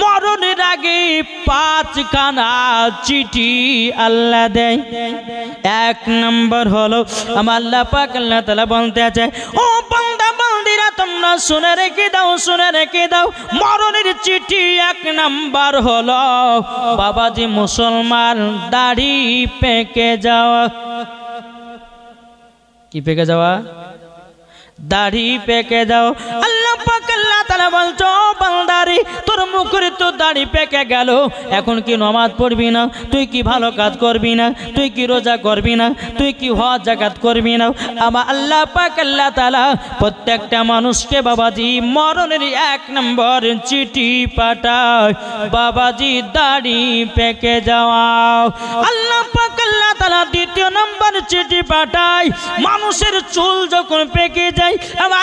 মরণের আগে 5খানা চিঠি আল্লাহ দেয়। 1 নম্বর হলো আমার আল্লাহ পাক আল্লাহ তাআলা বলতে আছে, ও বান্দা বান্দিরা তোমরা শুনে রেখে দাও, শুনে রেখে দাও, মরণের চিঠি 1 নম্বর হলো বাবাজি মুসলমান দাড়ি পেকে যাওয়া। কি পেকে যাওয়া? দাড়ি পেকে যাও। আল্লাহ পাক আল্লাহ তাআলা বলছো, বান্দারি তোর মুখের তো দাড়ি পেকে গেল, এখন কি নামাজ পড়বি না? তুই কি ভালো কাজ করবি না? তুই কি রোজা করবি না? তুই কি হজ যাকাত করবি না? আমার আল্লাহ পাক আল্লাহ তাআলা প্রত্যেকটা মানুষকে বাবাজি মরণের 1 নম্বর চিঠি পাঠায়, বাবাজি দাড়ি পেকে যাওয়া। আল্লাহ পাক আল্লাহ তাআলা 2 নম্বর চিঠি পাঠায় মানুষের চুল যখন পেকে যায়।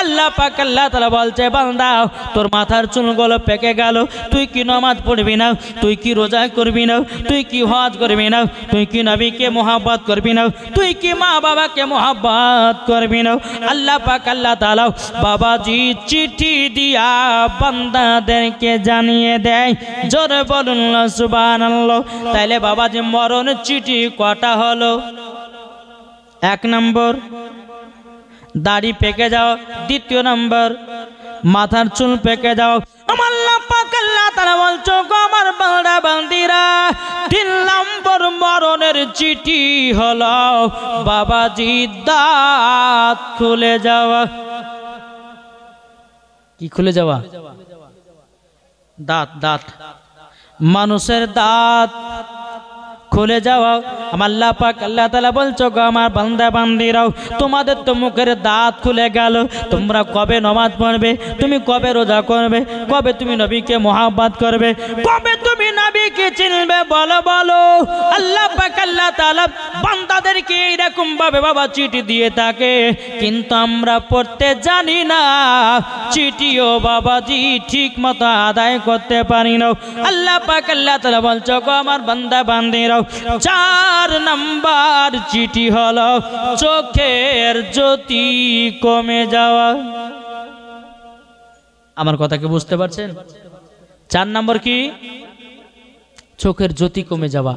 আল্লাহ পাক আল্লাহ তাআলা বলছে, বান্দা তোর মাথার চুলগুলো পেকে গেল, তুই কি নামাজ পড়বি না? তুই কি রোজা করবি না? তুই কি হজ করবি না? তুই কি নবীকে মোহাব্বত করবি না? তুই কি মা বাবাকে মোহাব্বত করবি না? আল্লাহ পাক আল্লাহ তাআলা বাবাজি চিঠি দিয়া বান্দাদেরকে জানিয়ে দেয়। জোরে বলুন সুবহানাল্লাহ। তাইলে বাবাজি মরণ চিঠি কটা হলো? 1 নম্বর দাড়ি পেকে যাও, 2 নম্বর মাথার চুল পেকে যাও। আল্লাহ পাক আল্লাহ তাআলা বলছো, আমার বান্দা বান্দিরা 3 নম্বর মরণের চিঠি হলো বাবাজি দাঁত খুলে যাওয়া। কি খুলে যাওয়া? দাঁত, দাঁত, মানুষের দাঁত খুলে যাওয়া। আমার আল্লাহ পাক আল্লাহ তাআলা বলছো, আমার বান্দা বান্দিরাও তোমাদের তো মুখের দাঁত খুলে গেল, তোমরা কবে নামাজ পড়বে? তুমি কবে রোজা করবে? কবে তুমি নবীকে মোহাব্বত করবে? কবে তুমি নবীকে চিনবে? বলো বলো। আল্লাহ পাক আল্লাহ তাআলা বান্দাদেরকে এরকম ভাবে বাবা চিঠি দিয়ে থাকে, কিন্তু আমরা পড়তে জানি না, চিঠিও বাবাজি ঠিক মতো আদায় করতে পারি না। আল্লাহ পাক আল্লাহ তাআলা বলছো, আমার বান্দা বান্দিরাও 4 নম্বর চিঠি হলো চোখের জ্যোতি কমে যাওয়া। আমার কথা কি বুঝতে পারছেন? 4 নম্বর কি? চোখের জ্যোতি কমে যাওয়া।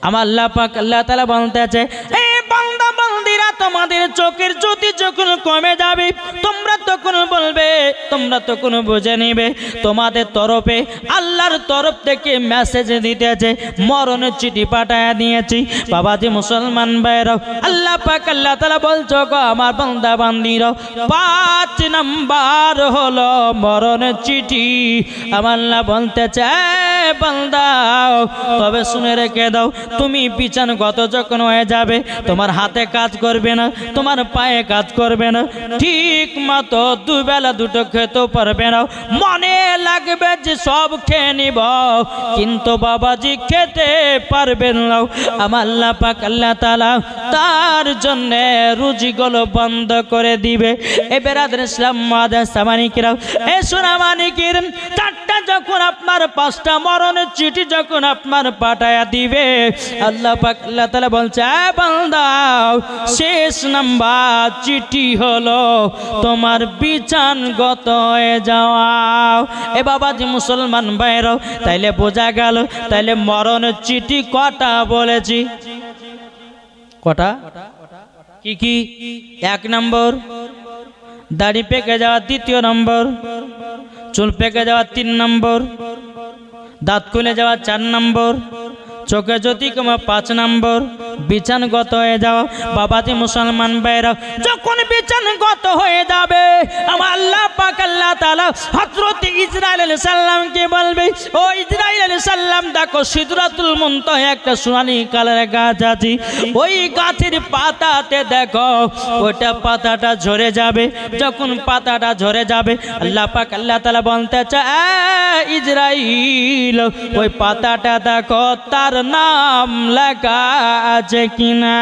আমার আল্লাহ পাক আল্লাহ তাআলা বলতে আছে, এই বান্দা বান্দিরা তোমাদের চোখের জ্যোতি যখন কমে যাবে, তোমরা তখন বলবে, তোমরা তখন বুঝে নিবে তোমাদের তরফে আল্লাহর তরফ থেকে মেসেজ দিতেছে, মরণের চিঠি পাঠায় দিয়েছি। বাবাজি মুসলমান ভাইরা, আল্লাহ পাক আল্লাহ তাআলা বলছো, আমার বান্দা বান্দিরা 5 নম্বর হলো মরণের চিঠি। আমার আল্লাহ বলতে চায়, বান্দা তবে শুনে রেখে দাও, তুমি বিছানাগত যখন হয়ে যাবে, তোমার হাতে কাজ করবে না, তোমার পায়ে কাজ করবে না, ঠিক মতো 2 বেলা 2টো খেতে পারবে না, মনে লাগবে যে সব খেয়ে নিব, কিন্তু বাবাজি খেতে পারবেন না। আমার আল্লাহ পাক আল্লাহ তাআলা তার জন্য রুজিগুলো বন্ধ করে দিবে। এ বেরাদর ইসলাম মাদ্রাসা মানিকেরা, এ সোনা মানিকের 4টা যখন আপনার 5টা মরণের চিঠি যখন আপনার পাঠায়া দিবে, আল্লাহ পাক আল্লাহ তাআলা বলছে, বান্দা শেষ নাম্বার চিঠি হলো তোমার বিছানাগত হয়ে যাওয়া। এ বাবাজি মুসলমান ভাইরা, তাইলে বোঝা গেল, তাইলে মরণের চিঠি কটা বলেছি? কটা? কি কি? 1 নম্বর দাড়ি পেকে যাওয়া, 2 নম্বর চুল পেকে যাওয়া, 3 নম্বর দাঁত খুলে যাওয়া, 4 নম্বর চোখে জ্যোতি কমা, 5 নম্বর বিছানাগত হয়ে যাওয়া। বাবাজি মুসলমান ভাইরা, যখন বিছানাগত হয়ে যাবে, আমার আল্লাহ পাক আল্লাহ তাআলা হযরত ইসরাইল আলাইহিস সালামকে বলবে, ও ইসরাইল আলাইহিস সালাম, দেখো সিদরাতুল মুনতাহা একটা সোনালী কালারের গাছ আছে, ওই গাছের পাতাতে দেখো ওটা পাতাটা ঝরে যাবে। যখন পাতাটা ঝরে যাবে, আল্লাহ পাক আল্লাহ তাআলা বলতে চায়, ইসরাইল ওই পাতাটা দেখো তার নাম লেখা আছে কিনা।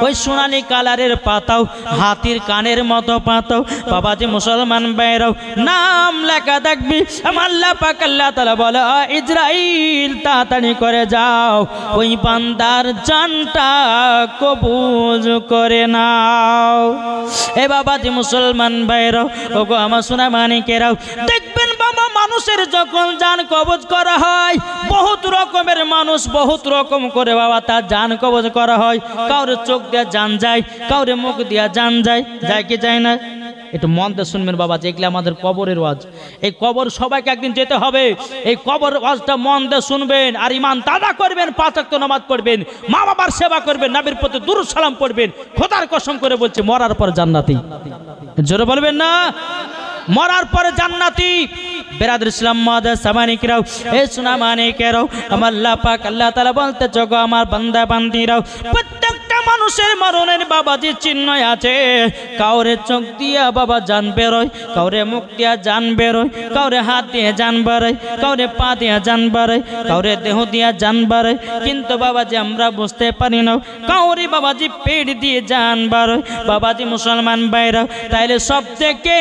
ওই সোনালী কালারের পাতাও, হাতির কানের মতো পাতাও, বাবাজি মুসলমান ভাইরাও নাম লেখা দেখবি। আমার আল্লাহ পাক আল্লাহ তাআলা বলে, ইসরাইল তাড়াতাড়ি করে যাও, ওই বান্দার জানটা কবুল করে নাও। এ বাবাজি মুসলমান ভাইরাও, ওগো আমার সোনা মানিকেরাও, দেখবেন বাবা মানুষের যখন জান কবজ করা হয়, বহুত রকমের মানুষ বহুত রকম করে বাবা তার জান কবজ করা হয়। কাউরে চোখ দিয়ে জান যায়, কাউরে মুখ দিয়ে জান যায়, যায় কি যায় না? একটু মন দিয়ে শুনবেন বাবা, যেগুলো আমাদের কবরের ওয়াজ। এই কবর সবাইকে একদিন যেতে হবে। এই কবর ওয়াজটা মন দিয়ে শুনবেন, আর ইমান তাজা করবেন, 5 ওয়াক্ত নামাজ পড়বেন, মা বাবার সেবা করবেন, নবীর প্রতি দুরূদ সালাম পড়বেন। খোদার কসম করে বলছে, মরার পর জান্নাতি। জোরে বলবেন না? মরার পরে জান্নাতি। বেরাদর ইসলাম মাদার সামানিকরাও, এ সোনা মানিকেরাও, আমার আল্লাহ পাক আল্লাহ তাআলা বলতে, জগো আমার বান্দা বান্দিরাও, প্রত্যেকটা মানুষের মরণের বাবাজি চিহ্ন আছে। কাউরে চোখ দিয়া বাবা জান বেরোয়, কাউরে মুখ দিয়া জান বেরোয়, কাউরে হাত দিয়ে জান বাড়ায়, কাউরে পা দিয়া জান বাড়ায়, কাউরে দেহ দিয়া জান বাড়ায়। কিন্তু বাবাজি আমরা বুঝতে পারি না, কাউরে বাবাজি পেট দিয়ে জান বাড়ায়। বাবাজি মুসলমান ভাইরা, তাইলে সব থেকে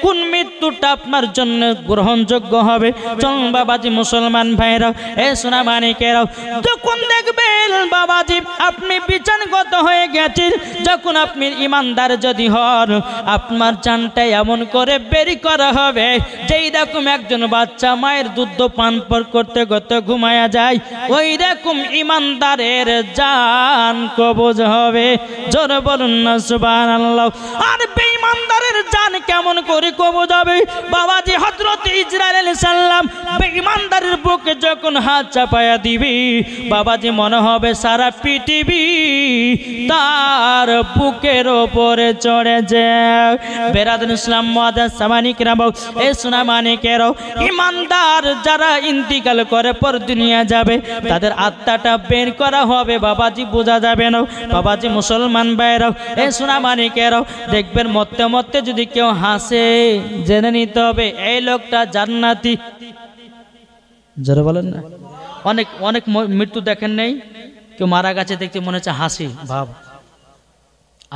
কোন মৃত্যুটা আপনার জন্য গ্রহণযোগ্য হবে? চল বাবাজি মুসলমান ভাইরা, এ সোনা মানিকেরাও, যখন দেখবেন বাবাজি আপনি বিছানগত হয়ে গেছেন, যখন আপনি ইমানদার যদি হন, আপনার জানটা এমন করে বেরি করা হবে যেই রকম একজন বাচ্চা মায়ের দুধ পান করতে করতে ঘুমায়া যায়, ওই রকম ইমানদারের জান কবজ হবে। জোরে বলুন না সুবহানাল্লাহ। আর বেঈমানদারের জান কেমন করে কবজ হবে? বাবাজি হযরত ইসরাইল আলাইহিস সালাম বেঈমানদারের বুকে যখন হাত চাপায়া দিবি, বাবাজি মনে হবে সারা পৃথিবী তার বুকের উপরে চড়ে যায়। বেরাদর ইসলাম মুআদ্দাস সামানিকরাম, এ সোনা মানিকেরাও, ইমানদার যারা ইন্তিকাল করে পর দুনিয়া যাবে, তাদের আত্মাটা বের করা হবে বাবাজি, বোঝা যাবে না। বাবাজি মুসলমান ভাইরাও, এ সোনা মানিকেরাও, দেখবেন মরতে মরতে যদি কেউ হাসে, জেনে নিতে হবে এই লোকটা জান্নাতি। যারা বলেন না, অনেক অনেক মৃত্যু দেখেন নেই, কেউ মারা গেছে দেখতে মনে হচ্ছে হাসি ভাব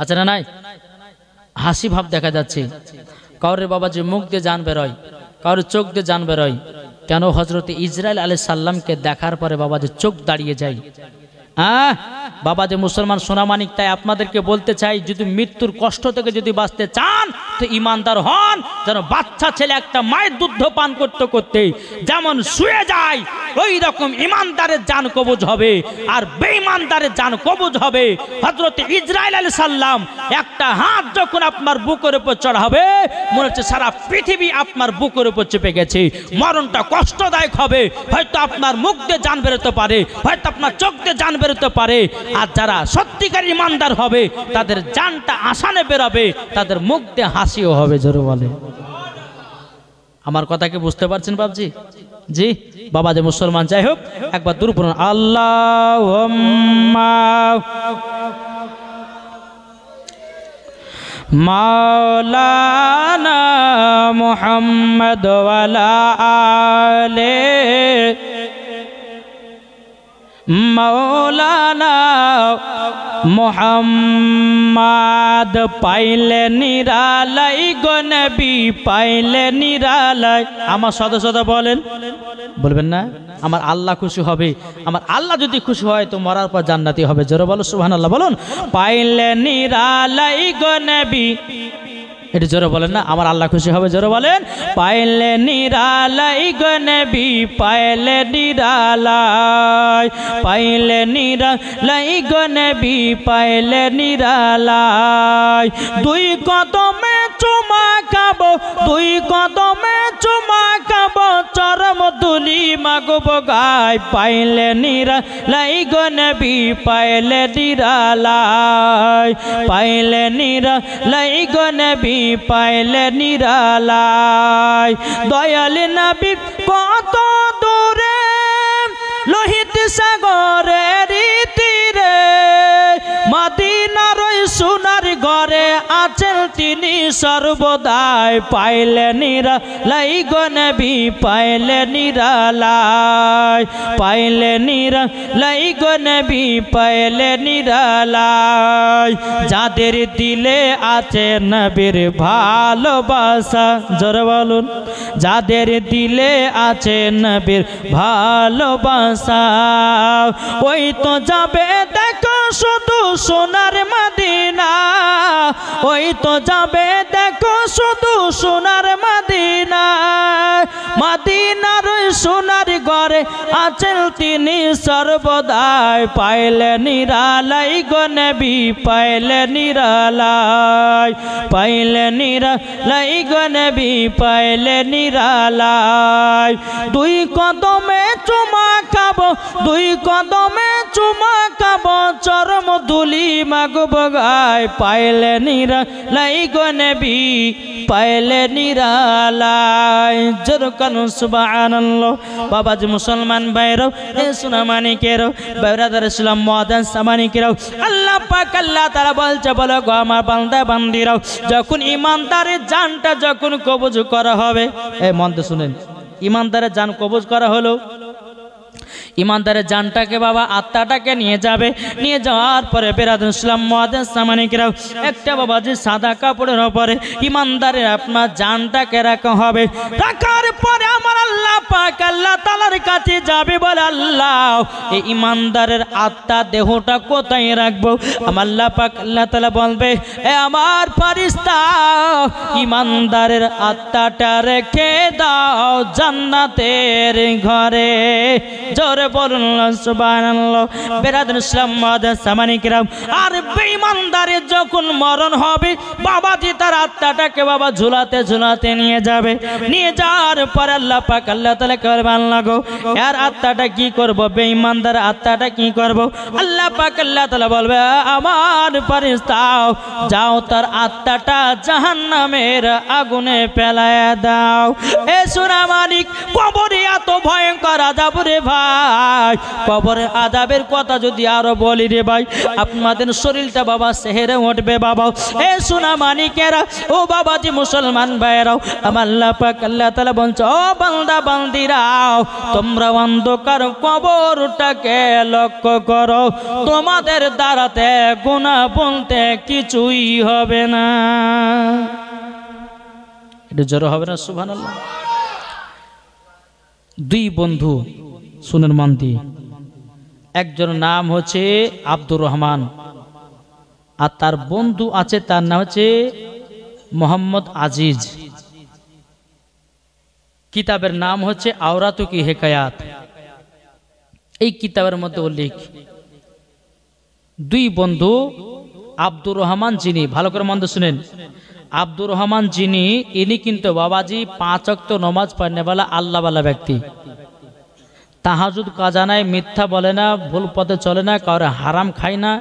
আছে না নাই? হাসি ভাব দেখা যাচ্ছে। কাউরে বাবাজি মুখ দিয়ে জান বেরোয়, কাউরে চোখ দিয়ে জান বেরোয়। কেন? হযরত ইসরাইল আলাইহিস সালামকে দেখার পরে বাবাজি চোখ দাঁড়িয়ে যায়। বাবাজি মুসলমান সোনামানিক, তাই আপনাদেরকে বলতে চাই, যদি মৃত্যুর কষ্ট থেকে যদি বাঁচতে চান তো ইমানদার হন। যেন বাচ্চা ছেলে একটা মায়ের দুধ পান করতে করতে যেমন শুয়ে যায়, ওই রকম ইমানদারের জান কবজ হবে, আর বেঈমানদারের জান কবজ হবে। হযরত ইসরাইল আলাইহিস সালাম একটা হাত যখন আপনার বুকের উপর চড়াবে, মনে হচ্ছে সারা পৃথিবী আপনার বুকের উপর চেপে গেছে। মরণটা কষ্টদায়ক হবে, হয়তো আপনার মুখ দিয়ে জান বেরোতে পারে, হয়তো আপনার চোখ দিয়ে জান বেরোতে পারে। আর যারা সত্যিকার ইমানদার হবে, তাদের জানটা আসানে বেরোবে, তাদের মুখ দিয়ে হাসিও হবে। জোরে বলে, আমার কথা কি বুঝতে পারছেন বাবজি? জি বাবা যে মুসলমান, যাই হোক একবার দূর পড়ুন, আল্লাহুম্মা মাওলানা মুহাম্মদ ওয়ালা আলে মাওলানা মুহাম্মদ, পাইলে নিরালাই গো নবী, পাইলে নিরালাই। আমার সদা সদা বলেন, বলবেন না? আমার আল্লাহ খুশি হবে, আমার আল্লাহ যদি খুশি হয় তো মরার পর জান্নাতি হবে। জোরে বলো সুবহানাল্লাহ, বলুন পাইলে নিরালাই গো নবী। এটা জোরে বলেন না, আমার আল্লাহ খুশি হবে। জোরে বলেন, পাইলে নিরালাই গো নবী, পাইলে নিরালাই, পাইলে নিরালাই গো নবী, পাইলে নিরালাই। দুই কদমে চুমা খাবো, দুই কদমে চুমা খাবো, চরম তুলি মাগব গায়, পাইলে নিরালাই গো নবী, পাইলে নিরালাই, পাইলে নিরালাই গো নবী, পাইলে নিরালাই। দয়াল নবী কত দূরে, লোহিত সাগরের তীরে, মদিনার সোনার ঘরে আছেন তিনি সর্বদাই, পাইলে নিরালাই গো নবী, পাইলে নিরালাই, পাইলে নিরালাই গো নবী, পাইলে নিরালাই। যাদের দিলে আছে নবীর ভালোবাসা, জোরে বলুন, যাদের দিলে আছে নবীর ভালোবাসা, ওই তো যাবে দেখো শুধু সোনার মদিনা, ওই তো যাবে দেখো শুধু সোনার মদিনা। মদিনার ওই সোনার ঘরে আছেন তিনি সর্বদাই, পাইলে নিরালাই গো নবী পাইলে নিরালাই, পাইলে নিরালাই গো নবী পাইলে নিরালাই। দুই কদমে চুমা খাবো, দুই কদমে চুমা খাবো, চরম ধুলি মাগব গায়, পাইলে নিরালাই গো নবী পাইলে নিরালাই। জোরকান সুবহানাল্লাহ। বাবাজি মুসলমান ভাইরাও, এ সোনা মানিকেরাও, ব্রাদার ইসলাম মুআজ্জাজ সামানিকেরাও, আল্লাহ পাক আল্লাহ তাআলা বলছে, বলো গো আমার বান্দা বান্দিরাও, যখন ইমানদারের জানটা যখন কবজ করা হবে, এই মন্দ শুনেন, ইমানদারের জান কবজ করা হলো, ইমানদারের জানটাকে বাবা আত্মাটাকে নিয়ে যাবে, নিয়ে যাওয়ার পরে বেরাদুল ইসলাম মুআজ্জাজ সামানিকেরাও, একটা বাবাজি সাদা কাপড়ের উপরে ইমানদারের আপনার জানটাকে রাখা হবে। রাখার পরে আমার আল্লাহ পাক আল্লাহ তাআলার কাছে যাবে, বলে আল্লাহ এই ইমানদারের আত্মা দেহটা কোথায় রাখবো? আমার আল্লাহ পাক আল্লাহ তাআলা বলবে, এ আমার ফেরেশতা ইমানদারের আত্মাটা রেখে দাও জান্নাতের ঘরে। জোরে বলুন সুবহানাল্লাহ। বেরাদুল ইসলাম মুআজ্জাজ সামানিকেরাও, আর বেঈমানদারের যখন মরণ হবে বাবাজি তার আত্মাটাকে বাবা ঝুলাতে ঝুলাতে নিয়ে যাবে, নিয়ে যাওয়ার পর আল্লাহ পাক আল্লাহ তাআলা করবেন লাগো এর আত্মাটা কি করব? বেঈমানদার আত্মাটা কি করব? আল্লাহ পাক আল্লাহ তাআলা বলবে, আমার ফেরেশতা যাও তার আত্মাটা জাহান্নামের আগুনে ফেলায়া দাও। এ সোনা মানিক, কবরে এত ভয়ঙ্কর আযাব রে ভাই, কবরে আযাবের কথা যদি আরো বলি রে ভাই, আপনাদের শরীরটা বাবা সেহেরে উঠবে বাবা। এ সোনা মানিকেরা, ও বাবাজি মুসলমান ভাইরাও, আমার আল্লাহ পাক আল্লাহ তাআলা বলছে, ও বান্দা বান্দিরাও, তোমরা অন্ধকার কবরটাকে লক্ষ্য করো, তোমাদের দ্বারাতে গুনাহ বলতে কিছুই হবে না। এটা জোরে হবে না সুবহানাল্লাহ। দুই বন্ধু শুনেন মন দিয়ে, একজন নাম হচ্ছে আব্দুর রহমান, আর তার বন্ধু আছে তার নাম হচ্ছে মোহাম্মদ আজিজ। কিতাবের নাম হচ্ছে আওরাতু কি হেকায়াত। এই কিতাবের মধ্যে উল্লেখ, দুই বন্ধু আব্দুর রহমান যিনি, ভালো করে মন দিয়ে শুনেন, আব্দুর রহমান যিনি, ইনি কিন্তু বাবাজি 5 ওয়াক্ত নামাজ পড়নেওয়ালা আল্লাহওয়ালা ব্যক্তি, তাহাজুদ কাজা নাই, মিথ্যা বলে না, ভুল পথে চলে না, কাউরে হারাম খায় না,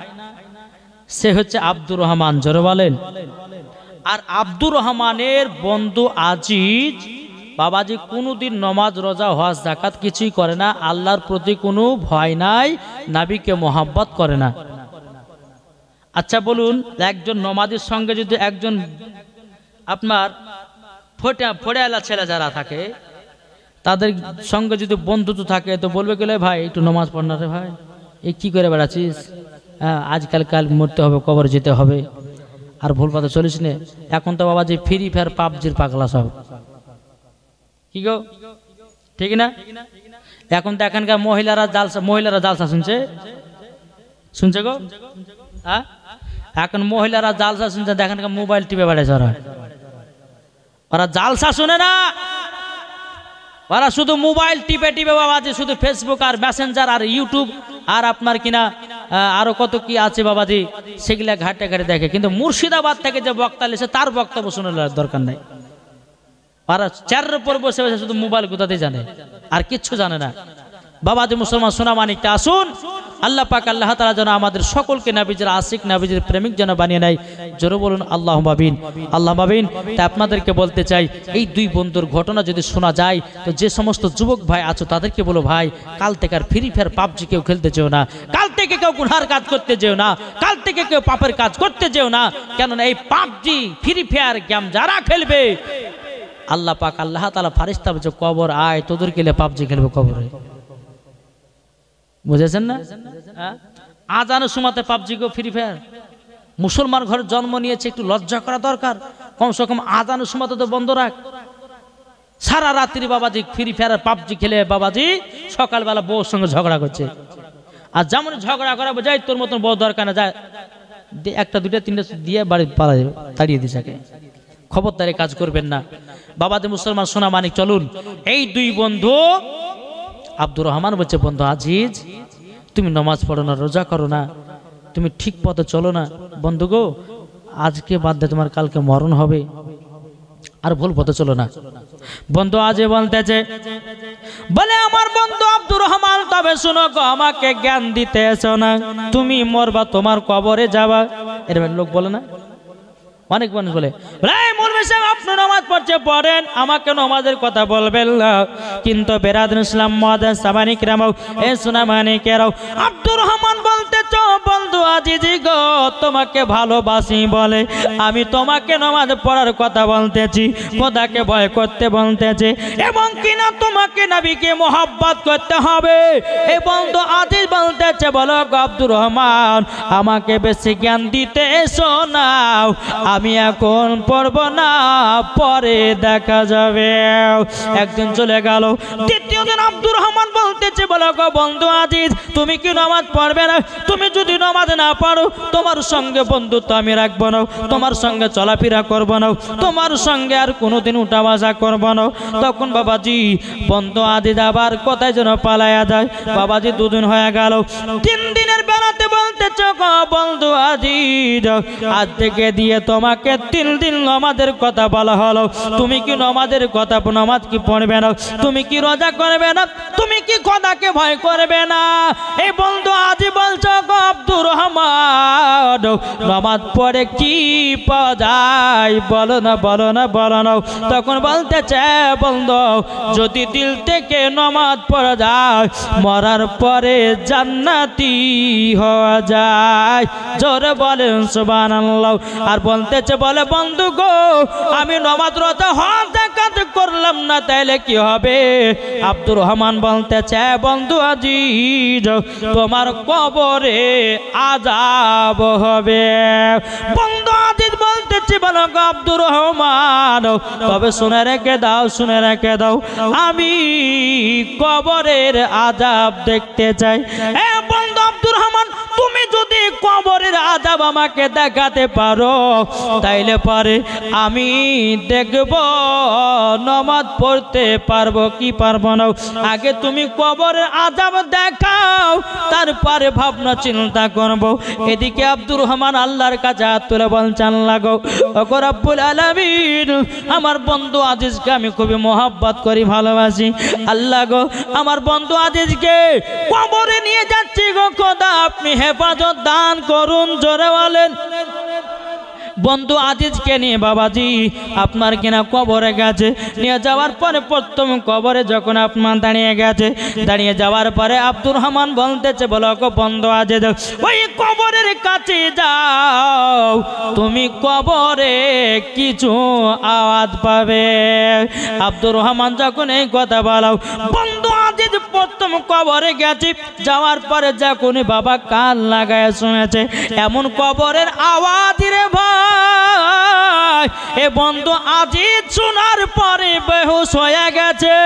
সে হচ্ছে আব্দুর রহমান। জোরে বলেন। আর আব্দুর রহমানের বন্ধু আজিজ বাবাজি কোনোদিন নমাজ রোজা হজ যাকাত কিছুই করে না, আল্লাহর প্রতি কোনো ভয় নাই, নবীকে মোহাব্বত করে না। আচ্ছা বলুন, একজন নমাজের সঙ্গে যদি একজন আপনার ফোড়েয়ালা ছেলে যারা থাকে তাদের সঙ্গে যদি বন্ধুত্ব থাকে, তো বলবে গেলে ভাই একটু নমাজ পড় না রে ভাই, এই কি করে বেড়াচ্ছিস, হ্যাঁ আজকাল কাল মরতে হবে, কবর যেতে হবে, আর ভুল পথে চলিস নে। এখন তো বাবাজি ফ্রি ফায়ার পাবজির পাগলা সব, কি গো ঠিক না? এখন তো এখানকার মহিলারা জালসা শুনছে গো, হ্যাঁ এখন মহিলারা জালসা শুনছে, এখানকার মোবাইল টিপে বেড়াইছে ওরা জালসা শুনে না, ওরা শুধু মোবাইল টিপে টিপে বাবাজি, শুধু ফেসবুক আর মেসেঞ্জার আর ইউটিউব আর আপনার কিনা আরো কত কি আছে বাবাজি, সেগুলা ঘাটে ঘাটে দেখে। কিন্তু মুর্শিদাবাদ থেকে যে বক্তা এসে তার বক্তব্য শোনার দরকার নাই, ওরা চেয়ারের উপর বসে বসে শুধু মোবাইল গুতাতে জানে, আর কিচ্ছু জানে না। বাবাজি মুসলমান সোনা মানিকটা আসুন, আল্লাহ পাক আল্লাহ তাআলা যেন আমাদের সকলকে নবীজির আশিক নবীজির প্রেমিক যেন বানিয়ে নেয়। জোরে বলুন আল্লাহুম্মা আমিন, আল্লাহুম্মা আমিন। তাই আপনাদেরকে বলতে চাই, এই দুই বন্ধুর ঘটনা যদি শোনা যায়, তো যে সমস্ত যুবক ভাই আছো তাদেরকে বলো, ভাই কাল থেকে আর ফ্রি ফায়ার পাবজি কেউ খেলতে যেও না, কাল থেকে কেউ গুনার কাজ করতে যেও না, কাল থেকে কেউ পাপের কাজ করতে যেও না। কেননা এই পাবজি ফ্রি ফায়ার গেম যারা খেলবে, আল্লাহ পাক আল্লাহ তাআলা ফেরেশতা বলছে, কবর আয় তোদেরকে নিয়ে পাবজি খেলবে কবরে। বুঝেছেন না? আজানের সময়তে পাবজি গো ফ্রি ফায়ার, মুসলমান ঘরে জন্ম নিয়েছে, একটু লজ্জা করা দরকার, কমসে কম আজানের সময়তে তো বন্ধ রাখ। সারা রাত্রি বাবাজি ফ্রি ফায়ার পাবজি খেলে বাবাজি সকালবেলা বউর সঙ্গে ঝগড়া করছে, আর যেমন ঝগড়া করাবো, যাই তোর মতন বড় দরকার না, যায় একটা দুইটা তিনটা দিয়ে বাড়ি পালা যাবে, তাড়িয়ে দিস। খবরদারে কাজ করবেন না। বাবাদের মুসলমান সোনা মানিক, চলুন। এই দুই বন্ধু, আব্দুর রহমান বলছে, বন্ধু আজিজ, তুমি নামাজ পড়ো না, রোজা করো না, তুমি ঠিক পথে চলো না। বন্ধু গো, আজকে বাদ দে, তোমার কালকে মরণ হবে, আর ভুল পথে চলো না। বন্ধু আজ বলতেছে, বলে আমার বন্ধু আব্দুর রহমান, তবে শুনো গো, আমাকে জ্ঞান দিতে এসো না, তুমি মরবা, তোমার কবরে যাবা। এরকম লোক বলে না, অনেক মানুষ বলে, আপনি নামাজ পড়ছে পড়েন, আমাকে নামাজের কথা বলবেন না। কিন্তু বেরাদুল ইসলাম মুআদ্দিস সামানিক রামাও, এ সোনা মানিকেরাও, আব্দুর রহমান বলতেছ, বন্ধু আজিজ গো, তোমাকে ভালোবাসি বলে আমি তোমাকে নামাজ পড়ার কথা বলতেছি, খোদাকে ভয় করতে বলতেছে, এবং কিনা তোমাকে নবীকে মোহাব্বত করতে হবে। এই বন্ধু আজিজ বলতেছে, বলো গো আব্দুর রহমান, আমাকে বেশি জ্ঞান দিতে এসো না, আমি এখন পড়ব না, পরে দেখা যাবে। একদিন চলে গেল, দ্বিতীয় দিন আব্দুর রহমান বলতেছে, বলো গো বন্ধু আজিজ, তুমি কি নামাজ পড়বে না? তুমি যদি নামাজ না পড়ো, তোমার সঙ্গে বন্ধুত্ব আমি রাখবো না, তোমার সঙ্গে চলাফেরা করবো না, তোমার সঙ্গে আর কোনোদিন উঠা বসা করবো না। তখন বাবাজি বন্ধু আজিজ আবার কোথায় যেন পালায়া যায়। বাবাজি দুদিন হয়ে গেল, 3 দিনের বেলাতে বলতেছে, গো বন্ধু আজিজ, আজ থেকে দিয়ে তোমাকে 3 দিন নামাজের কথা বলা হলো, তুমি কি নামাজের কথা, নামাজ কি পড়বে না, তুমি কি রোজা করবে না, তুমি কি খোদাকে ভয় করবে না? এই বন্ধু আজি বলছো গো আব্দুর রহমান, নামাজ পড়ে কি পাওয়া যায়, বলো না, বলো না, বলো না। তখন বলতেছে, বন্ধু যদি দিল থেকে নামাজ পড়া যায়, মরার পরে জান্নাতি হওয়া যায়। জোরে বলেন সুবহানাল্লাহ। আর বলতেছে, বলে বন্ধু গো, আমি নামাজ রোজা হজ যাকাত করলাম না, তাইলে কি হবে? আব্দুর রহমান বলতেছে, বন্ধু আজিজ, তোমার কবরে আযাব হবে। বন্ধু আজিজ বলতেছে, বলো গো আব্দুর রহমান, তবে শুনে রেখে দাও, শুনে রেখে দাও, আমি কবরের আযাব দেখতে চাই। এ বন্ধু আব্দুর রহমান, তুমি যদি কবরের আযাব আমাকে দেখাতে পারো, তাইলে পারে আমি দেখব নামাজ পড়তে পারবো কি পারবো না। আগে তুমি কবরের আযাব দেখাও, তারপরে ভাবনা চিন্তা করবো। এদিকে আব্দুর রহমান আল্লাহর কাছে হাত তুলে বলছেন, লাগো ওগো রব্বুল আলামিন, আমার বন্ধু আজিজকে আমি খুবই মোহাব্বত করি, ভালোবাসি। আল্লাহ গো, আমার বন্ধু আজিজকে কবরে নিয়ে যাচ্ছি গো, খোদা আপনি হেফাজত দান করুন। জোরে বলেন। বন্ধু আজিজকে নিয়ে বাবাজি আপনার কিনা কবরে গেছে, নিয়ে যাওয়ার পরে প্রথম কবরে যখন আপনার দাঁড়িয়ে গেছে, দাঁড়িয়ে যাওয়ার পরে আব্দুর রহমান বলতেছে, বলো গো বন্ধু আজিজ, ওই কবরের কাছে যাও, তুমি কবরে কিছু আওয়াজ পাবে। আব্দুর রহমান যখন এই কথা বলাও, বন্ধু আজিজ প্রথম কবরে গেছে, যাওয়ার পরে যখন বাবা কান লাগায় শুনেছে, এমন কবরের আওয়াজ রে ভাই, এ বন্ধু আজিজ শোনার পরে বেহুশ হয়ে গেছে,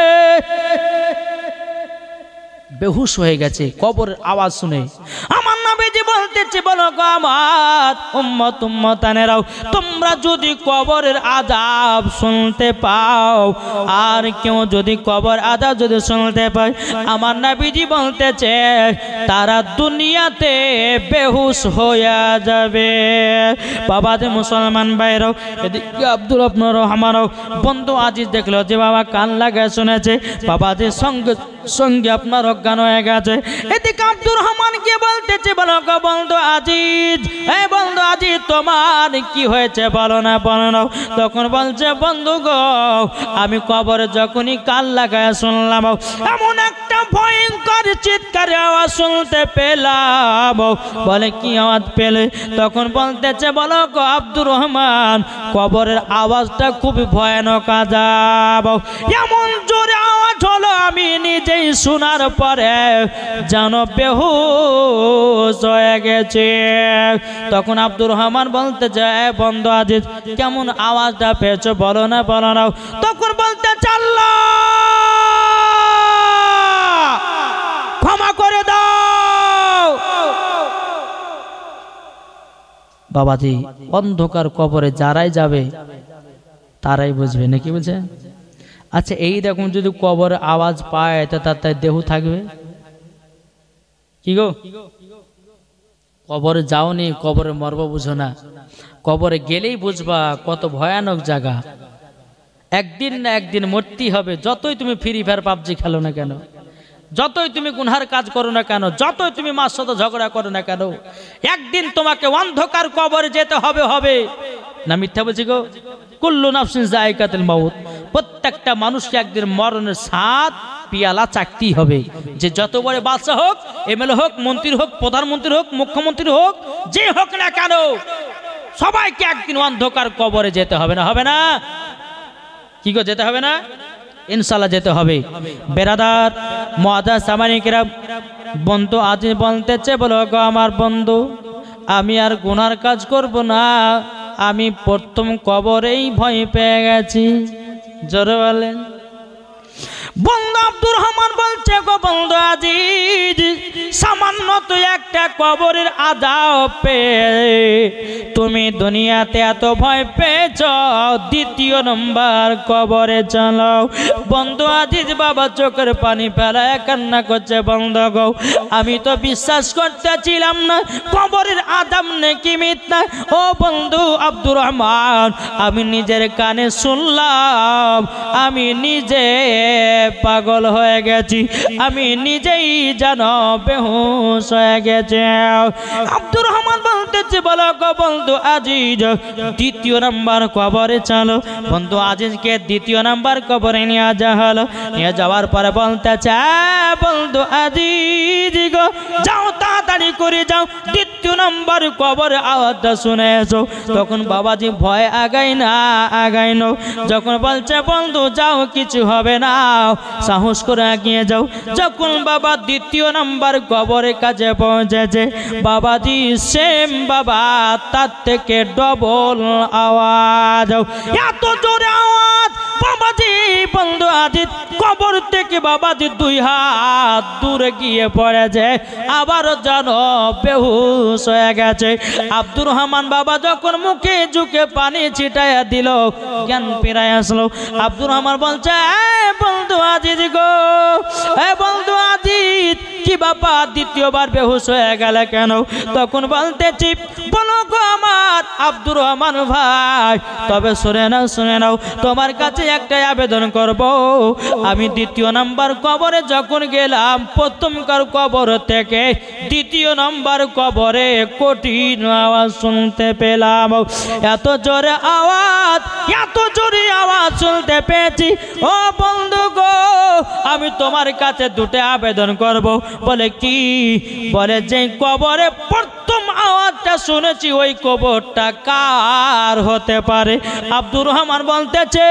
বেহুশ হয়ে গেছে কবরের আওয়াজ শুনে। আমার নবীজি বলতেছে, বলো গো আমার উম্মত উম্মতানেরাও, তোমরা যদি কবরের আযাব শুনতে পাও, আর কেউ যদি কবর আযাব যদি শুনতে পায়, আমার নবীজি বলতেছে তারা দুনিয়াতে বেহুশ হয়ে যাবে। বাবাদের মুসলমান ভাইরাও, এদিকে আব্দুর রহমানও বন্ধু আজিজ দেখলো যে বাবা কান লাগায় শুনেছে, বাবাদের সঙ্গে সঙ্গে আপনার অজ্ঞান হয়ে গেছে। এদিকে আব্দুর রহমান কে বলতেছে, বলো গো বন্ধু আজিজ, এই বন্ধু আজিজ তোমার কি হয়েছে, বলো না, বলো না। তখন বলছে, বন্ধু গো, আমি কবরে যখনই কান লাগায় শুনলাম, এমন একটা ভয়ঙ্কর চিৎকার আওয়াজ শুনতে পেলাম। বলে কি আওয়াজ পেলে? তখন বলতেছে, বলো গো আব্দুর রহমান, কবরের আওয়াজটা খুবই ভয়ানক আযাব, এমন জোরে আওয়াজ হলো আমি নিজেই শোনার পরে যেন বেহুশ হয়ে গেছে। তখন আব্দুর রহমান বলতে যায়, বন্ধু আজিজ কেমন আওয়াজটা পেয়েছো, বলো না, বলো না। তখন বলতে আল্লাহ ক্ষমা করে দাও, বাবাজি অন্ধকার কবরে যারাই যাবে তারাই বুঝবে, নাকি বলছে? আচ্ছা এইরকম যদি কবরে আওয়াজ পায় তা তার দেহ থাকবে কি গো? কবরে যাওনি, কবরে মরব বুঝো না, কবরে গেলেই বুঝবা কত ভয়ানক জায়গা। একদিন না একদিন মরতেই হবে। যতই তুমি ফ্রি ফায়ার পাবজি খেলো না কেন, যতই তুমি গুনহার কাজ করো না কেন, যতই তুমি মার সাথে ঝগড়া করো না কেন, একদিন তোমাকে অন্ধকার কবরে যেতে হবে। হবে না মিথ্যা বলছি গো? কুল্লু নাফসিন যায়কাতুল মাউত, প্রত্যেকটা মানুষকে একদিন মরণের স্বাদ পিয়ালা চাকতেই হবে। যে যত বড় বাদশা হোক, এমএলএ হোক, মন্ত্রী হোক, প্রধানমন্ত্রী হোক, মুখ্যমন্ত্রী হোক, যে হোক না কেন, সবাইকে একদিন অন্ধকার কবরে যেতে হবে। না হবে না? কি গো যেতে হবে না? ইনশাআল্লাহ যেতে হবে। বেরাদার মুআজ্জাজ সামানিকেরা, বন্ধু আজ বলতেছে, বলো গো আমার বন্ধু, আমি আর গুনার কাজ করব না, আমি প্রথম কবরেই ভয় পেয়ে গেছি। জোরে বলেন। বন্ধু আব্দুর রহমান বলছে, গো বন্ধু আজিজ, সামান্য তো একটা কবরের আযাব পেয়ে তুমি দুনিয়াতে এত ভয় পেয়েছ, দ্বিতীয় নম্বর কবরে চলো। বন্ধু আজিজ বাবা চোখের পানি ফেলায় কান্না করছে, বন্ধু গো আমি তো বিশ্বাস করতেছিলাম না কবরের আযাব নাকি মিথ্যা। ও বন্ধু আব্দুর রহমান, আমি নিজের কানে শুনলাম, আমি নিজে পাগল হয়ে গেছি, আমি নিজেই জানো বেহুশ হয়ে গেছে। আব্দুর রহমান বলতেছে, বলো গো বন্ধু আজিজ, দ্বিতীয় নাম্বার কবরে চলো। বন্ধু আজিজকে দ্বিতীয় নাম্বার কবরে নিয়ে যাওয়া হলো। নিয়ে যাওয়ার পরে বলতেছে, বন্ধু আজিজ গো যাও, তাড়াতাড়ি করে যাও, দ্বিতীয় নাম্বার কবরে আওয়াজটা শুনে এসো। তখন বাবাজি ভয় আগাই না, আগাই না। যখন বলছে বন্ধু যাও, কিছু হবে না, সাহস করে এগিয়ে যাও। যখন বাবা দ্বিতীয় নাম্বার কবরের কাছে পৌঁছেছে, বাবাজি সেম বাবা তার থেকে ডবল আওয়াজ, এত জোরে আওয়াজ। বাবাজি বন্ধু আজিজ কবর থেকে বাবাজি 2 হাত দূরে গিয়ে পড়েছে, আবারও জানো বেহুশ হয়ে গেছে। আব্দুর রহমান বাবা যখন মুখে ঝুঁকে পানি ছিটাইয়া দিল, জ্ঞান ফিরে আসলো। আব্দুর রহমান বলছে, বন্ধু আজিজ গো, বন্ধু আজিজ কি বাবা দ্বিতীয়বার বেহুশ হয়ে গেল কেন? তখন বলতেছি, বলো গো আমার আব্দুর রহমান ভাই, তবে শুনে নাও, শুনে নাও, তোমার কাছে একটা আবেদন করব। আমি দ্বিতীয় নাম্বার কবরে যখন গেলাম, প্রথমকার কবর থেকে দ্বিতীয় নাম্বার কবরে কঠিন আওয়াজ শুনতে পেলাম। এত জোরে আওয়াজ, এত জোরে আওয়াজ শুনতে পেয়েছি। ও বন্ধু গো, আমি তোমার কাছে 2টা আবেদন করব। বলে কি? বলে যে কবরে প্রথম আওয়াজটা শুনেছি ওই কবরটা কার হতে পারে? আব্দুর রহমান বলতেছে,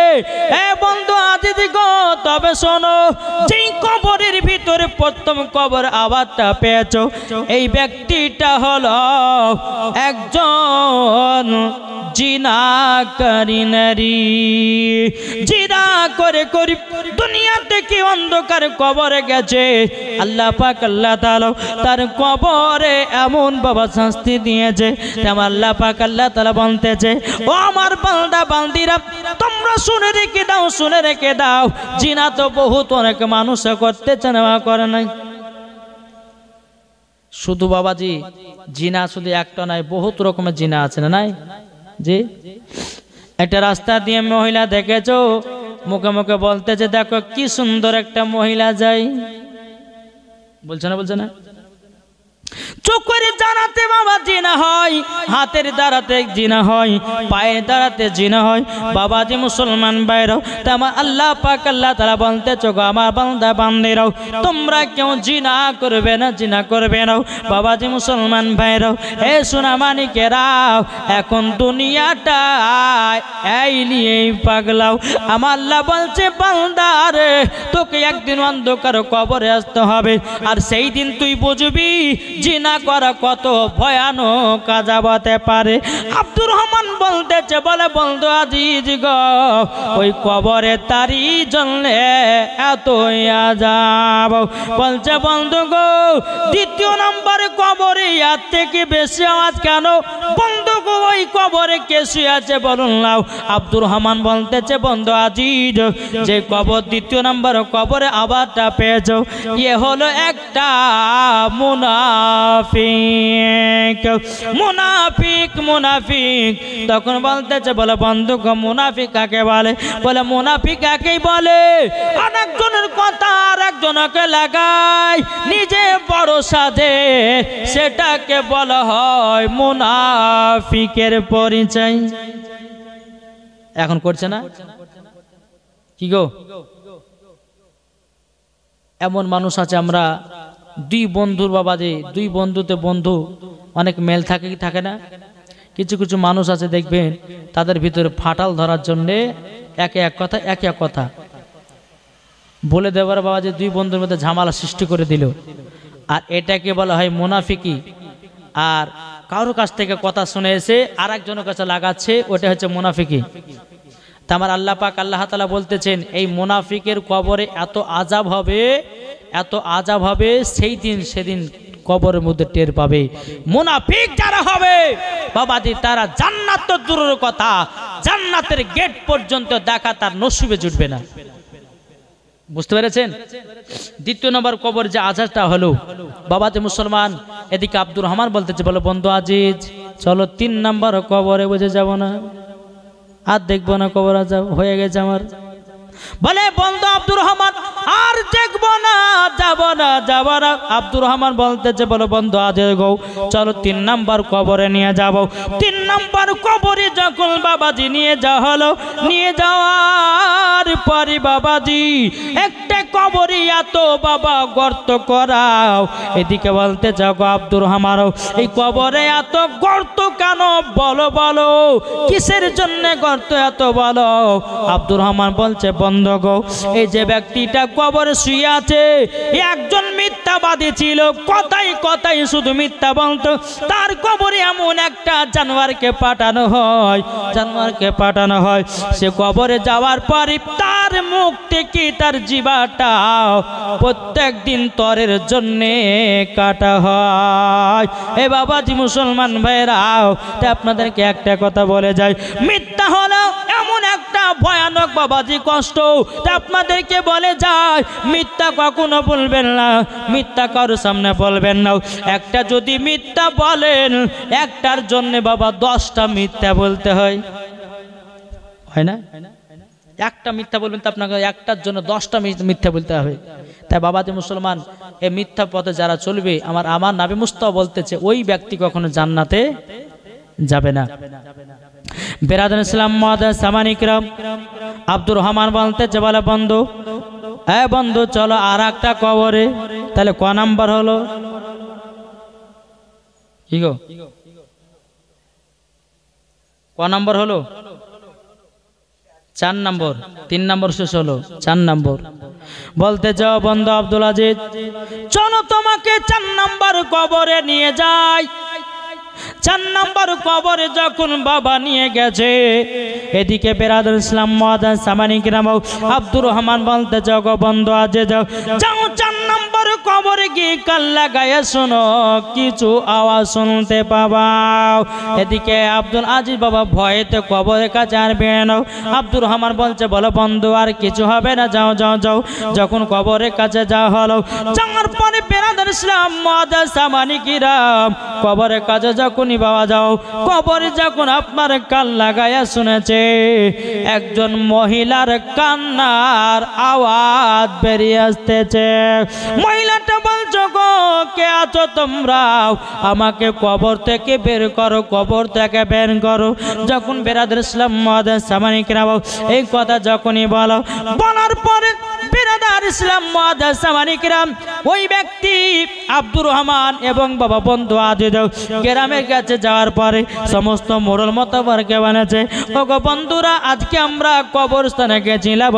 বন্ধু আজিজ গো, তবে শোনো, যেই কবরের ভিতরে প্রথম কবর আওয়াজটা পেয়েছো, এই ব্যক্তিটা হলো একজন জিনাকারী নারী। জিনা করে করে দুনিয়া থেকে অন্ধকার কবরে গেছে। আল্লাহ পাক আল্লাহ তাআলা তার কবরে এমন বাবা শাস্তি দিয়েছে, তেমন আল্লাহ পাক আল্লাহ তাআলা বলতেছে, ও আমার বান্দা বান্দিরা, তোমরা শুনে রেখে দাও, শুনে রেখে দাও, জিনা তো বহুত অনেক মানুষ করতেছে না, করে নাই। শুধু বাবাজি জিনা শুধু একটা নাই, বহুত রকমের জিনা আছে, না নাই? জি, একটা রাস্তা দিয়ে মহিলা দেখেছো, মুখে মুখে বলতেছে, দেখো কি সুন্দর একটা মহিলা যায়, বলছে না? বলছে না? চোখের দাঁড়াতে বাবা জিনা হয়, হাতের দাঁড়াতে জিনা হয়, পায়ের দাঁড়াতে জিনা হয়। বাবাজি মুসলমান ভাইরাও, তেমন আল্লাহ পাক আল্লাহ তাআলা বলতেছে, গো আমার বান্দা বান্দিরাও, তোমরা কেউ জিনা করবে না, জিনা করবে না। বাবাজি মুসলমান ভাইরাও, এ সোনা মানিকেরাও, এখন দুনিয়াটা এই নিয়েই পাগলাও। আমার আল্লাহ বলছে, বান্দা রে, তোকে একদিন অন্ধকার কবরে আসতে হবে, আর সেই দিন তুই বুঝবি জিনা করা কত ভয়ানক আযাব হতে পারে। আব্দুর রহমান বলতেছে, বলে বন্ধু আজিজ গো, ওই কবরে তারি জ্বললে এত আযাব। বলছে, বন্ধু গো, দ্বিতীয় নম্বরে কবরে এর থেকে বেশি আওয়াজ কেন? বন্ধু গো ওই কবরে কে শুয়ে আছে বলুন নাও। আব্দুর রহমান বলতেছে বন্ধু আজিজ, যে কবর দ্বিতীয় নম্বর কবরে আবারটা পেয়েছ, ইয়ে হলো একটা মুনাফিক। মুনাফিক মুনাফিক। তখন বলতেছে বলে বন্ধু গো মুনাফিক কাকে বলে? বলে মুনাফিক কাকেই বলে আরেকজনের কথা আর একজনকে লাগায় নিজে বড় সাজে, সেটাকে বলা হয় মুনাফিকের পরিচয়। এখন করছে না কি গো? এমন মানুষ আছে, আমরা দুই বন্ধুর বাবা যে দুই বন্ধুতে বন্ধু অনেক মেল থাকে কি থাকে না? কিছু কিছু মানুষ আছে দেখবেন তাদের ভিতরে ফাটাল ধরার জন্যে একে এক কথা একে এক কথা বলে দেওয়ার বাবা যে দুই বন্ধুর মধ্যে ঝামেলা সৃষ্টি করে দিল, আর এটাকে বলা হয় মুনাফিকি। আর কারোর কাছ থেকে কথা শুনে এসে আর একজনের কাছে লাগাচ্ছে, ওটা হচ্ছে মুনাফিকি। তা আমার আল্লাহ পাক আল্লাহ তাআলা বলতেছেন এই মুনাফিকের কবরে এত আযাব হবে, এত আযাব হবে, সেই দিন সেদিন কবরের মধ্যে টের পাবে। মুনাফিক যারা হবে বাবাজি তারা জান্নাত তো দূরের কথা, জান্নাতের গেট পর্যন্ত দেখা তার নসিবে জুটবে না। বুঝতে পেরেছেন? দ্বিতীয় নম্বর কবর যে আযাবটা হলো বাবাজি মুসলমান, এদিকে আব্দুর রহমান বলতেছে বলো বন্ধু আজিজ চলো 3 নম্বর কবরে বুঝে যাব না, আর দেখবো না কবর আযাব হয়ে গেছে আমার। বলে বন্ধু আব্দুর রহমান আর দেখবো না, যাব না যাব না। আব্দুর রহমান বলতেছে বলো বন্ধু আজ গো চলো 3 নম্বর কবরে নিয়ে যাব। 3 নম্বর কবরে যখন বাবাজি নিয়ে যাওয়া হলো, নিয়ে যাওয়ার পরে বাবাজি একটা কবরে এত বাবা গর্ত করাও। এদিকে বলতে যাও গো আব্দুর রহমান এই কবরে এত গর্ত কেন বলো বলো, কিসের জন্য গর্ত এত বলো? আব্দুর রহমান বলছে বন্ধু গো এই যে ব্যক্তিটা কবরে শুয়ে আছে একজন মিথ্যাবাদী ছিল, কথাই কথাই শুধু মিথ্যা বলতো। তার কবরে এমন একটা জানোয়ারকে পাঠানো হয়, জানোয়ারকে পাঠানো হয়। সে কবরে যাওয়ার পরে তার মুখ থেকে তার জিহ্বাটা প্রত্যেক দিন তরের জন্য কাটা হয়। এ বাবাজি মুসলমান ভাইরাও আপনাদেরকে একটা কথা বলে যায়, মিথ্যা হলো এমন একটা ভয়ানক বাবাজি কষ্ট, আপনাদেরকে বলে যায় মিথ্যা কখনো বলবেন না, মিথ্যা কারোর সামনে বলবেন না। একটা যদি মিথ্যা বলেন একটার জন্য বাবা 10টা মিথ্যা বলতে হয়, হয় না? একটা মিথ্যা বলবেন তো আপনাকে একটার জন্য 10টা মিথ্যা বলতে হবে। তাই বাবাজি মুসলমান এই মিথ্যা পথে যারা চলবে আমার নবী মুস্তাফা বলতেছে ওই ব্যক্তি কখনো জান্নাতে যাবে না। বেরাদান ইসলাম মুআদ্দাস সামানি কিরাম আব্দুর রহমান বলতেছে বলে বন্ধু এ বন্ধু চলো আর একটা কবরে। তাহলে ক নাম্বার হলো? কি গো ক নাম্বার হলো? 4 নম্বর। 3 নম্বর শেষ হলো, 4 নম্বর। বলতে যাও বন্ধু আব্দুল আজিজ চলো তোমাকে 4 নম্বর কবরে নিয়ে যাই। 4 নম্বর কবরে যখন বাবা নিয়ে গেছে, এদিকে বেরাদার ইসলাম মুআদ্দাস সামানি কিরাম আব্দুর রহমান বলতে যাও গো বন্ধু আজ যাও যাও 4 নম্বর কবরে গিয়ে কান লাগাইয়া শোনো, কিছু আওয়াজ শুনতে পাবা। এদিকে আব্দুল আজিজ বাবা ভয়েতে কবরের কাছে আর বের নাও। আব্দুর রহমান বলছে বলো বন্ধু আর কিছু হবে না, যাও যাও যাও। যখন কবরের কাছে যাওয়া হলো, যাওয়ার পরে বেরাদার ইসলাম মুআদ্দাস সামানি কিরাম কবরের কাছে যখনই বাবা যাও, কবরে যখন আপনার কান লাগাইয়া শুনেছে একজন মহিলার কান্নার আওয়াজ বেরিয়ে আসতেছে। মহিলাটা বলছো গো কে আছো তোমরা, আমাকে কবর থেকে বের করো, কবর থেকে বের করো। যখন বেরাদার ইসলাম মুআদ্দাস সামানি কিরাম এই কথা যখনই বলো, বলার পরে বেরাদার ইসলাম মুআদ্দাস সামানি কিরাম ওই ব্যক্তি আব্দুর রহমান এবং বাবা বন্ধু আজিজ গ্রামের কাছে যাওয়ার পরে সমস্ত মোড়ল মতবারকে বানাচ্ছে ওগো বন্ধুরা আজকে আমরা কবরস্থানে গেছিলাম,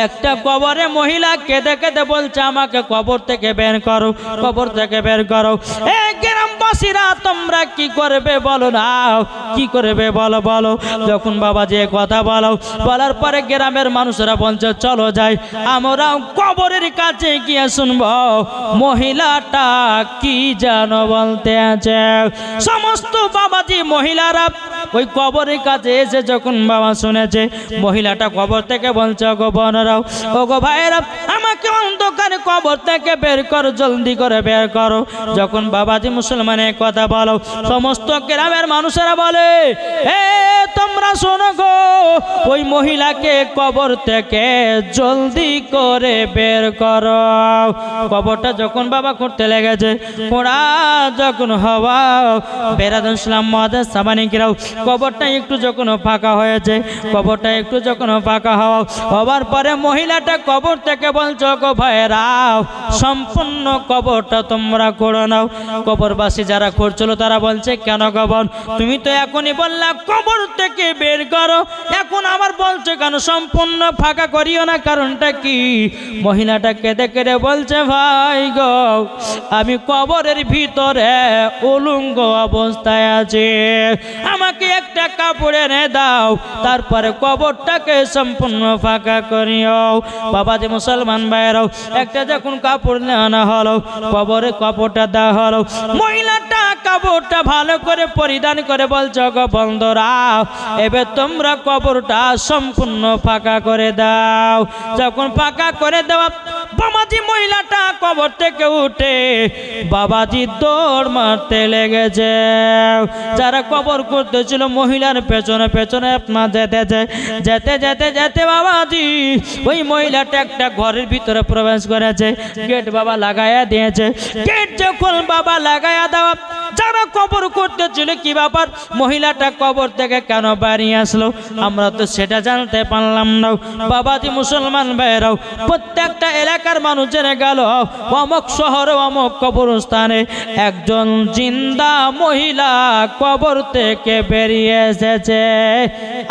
একটা কবরে মহিলা কেঁদে কেঁদে বলছে আমাকে কবর থেকে বের করো, কবর থেকে বের করো। এই গ্রামবাসী বাবাজিরা তোমরা কি করবে বলো না, কি করবে বলো বলো। যখন বাবাজি কথা বলো, বলার পরে গ্রামের মানুষেরা বলছে চলো যাই, আমরা কবরের কাছে গিয়ে শুনবো মহিলাটা কি যেন বলতে আছে। সমস্ত বাবাজি মহিলারা ওই কবরের কাছে এসে যখন বাবা শুনেছে মহিলাটা কবর থেকে বলছে ওগো বোনেরাও, ওগো ভাইয়েরা, আমাকে অন্ধকার কবর থেকে বের করো, জলদি করে বের করো। যখন বাবাজি মুসলমানের কথা বলো, সমস্ত গ্রামের মানুষেরা বলে এ তোমরা শোনো গো, ওই মহিলাকে কবর থেকে জলদি করে বের করো। কবরটা যখন বাবা করতে লেগেছে, পোড়া যখন হওয়া বেরাদুল ইসলাম মুআদ্দাস সাবানিকরাও কবরটা একটু যখন ফাঁকা হয়েছে, কবরটা একটু যখন ফাঁকা হওয়ার পরে মহিলাটা কবর থেকে বলছো গো ভাইরাও, সম্পূর্ণ কবরটা তোমরা করে নাও। কবরবাসী যারা করছিল তারা বলছে কেন কবর, তুমি তো এখনই বললা কবর থেকে বের করো, এখন আবার বলছো কেন সম্পূর্ণ ফাঁকা করিও না, কারণটা কি? মহিলাটা কেঁদে কেঁদে বলছে ভাই গো, আমি কবরের ভিতরে উলঙ্গ অবস্থায় আছি, আমাকে একটা কাপড় এনে দাও, তারপরে কবরটাকে সম্পূর্ণ ফাঁকা করিও। বাবাজি মুসলমান ভাইরাও, একটা যখন কাপড় আনা হলো, কবরে কাপড়টা দেওয়া হলো, মহিলাটা কাপড়টা ভালো করে পরিধান করে বলছো গো বন্ধুরা, এবার তোমরা কবরটা সম্পূর্ণ ফাঁকা করে দাও। যখন ফাঁকা করে দেওয়া, বাবাজি মহিলাটা কবর থেকে উঠে বাবাজি দৌড় মারতে লেগেছে। যারা কবর করতেছিল মহিলার পেছনে পেছনে আপনার যেতে যেতে যেতে বাবাজি ওই মহিলাটা একটা ঘরের ভিতরে প্রবেশ করেছে, গেট বাবা লাগাইয়া দিয়েছে। গেট যখন বাবা লাগাইয়া দেওয়া, যারা কবর করতেছিল কি ব্যাপার, মহিলাটা কবর থেকে কেন বাড়িয়ে আসলো, আমরা তো সেটা জানতে পারলাম না। বাবাজি মুসলমান ভাইরাও, প্রত্যেকটা এলাকার মানুষ জেনে গেল অমুক শহরে অমুক কবরস্থানে একজন জিন্দা মহিলা কবর থেকে বেরিয়ে এসেছে।